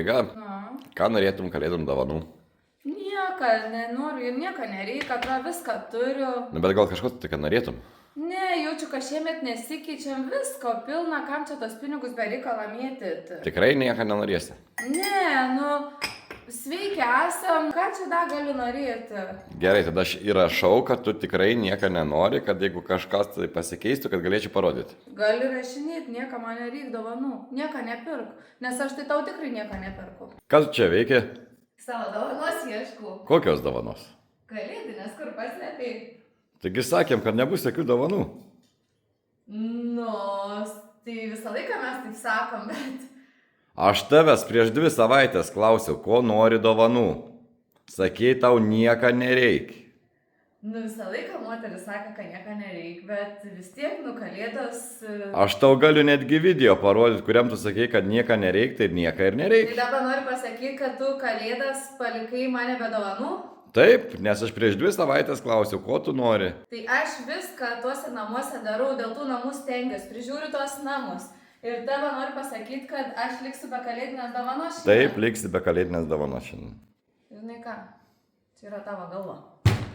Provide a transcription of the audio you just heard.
intriga. Na. Ką norėtum kalėdom dovanų? Nieko nenoriu, nieko nereikia, atrodo viską turiu. Nu, bet gal kažko tu tik norėtum? Ne, jaučiu, kad šiemet nesikeičiam visko, pilna, kam čia tos pinigus bereikalo mėtyti. Tikrai nieko nenorėsi? Ne, nu, sveiki esam, ką čia dar galiu norėti? Gerai, tada aš įrašau, kad tu tikrai nieko nenori, kad jeigu kažkas tai pasikeistų, kad galėčiau parodyti. Gali rašinėti, nieko man nereik dovanų, nieko nepirk, nes aš tai tau tikrai nieko nepirku. Kas čia veikia? Savo dovanos ieškau. Kokios dovanos? Kalėdinės, kur paslėpiai? Taigi sakėm, kad nebus jokių dovanų. Nu, tai visą laiką mes taip sakom, bet... Aš tavęs prieš 2 savaitės klausiau, ko nori dovanų. Sakei, tau nieko nereik. Nu, visą laiką moteris sako, kad nieko nereik, bet vis tiek, nu, kalėdos... Aš tau galiu netgi video parodyti, kuriam tu sakei, kad nieko nereik, tai nieko ir nereik. Tai dabar noriu pasakyti, kad tu kalėdas palikai mane be dovanų? Taip, nes aš prieš 2 savaitės klausiau, ko tu nori. Tai aš viską tuose namuose darau, dėl tų namų stengiuosi, prižiūriu tuos namus. Ir dabar noriu pasakyti, kad aš liksiu be kalėdinės dovanos šiandien. Taip, liksi be kalėdinės dovanos šiandien. Žinai ką, čia yra tavo galva.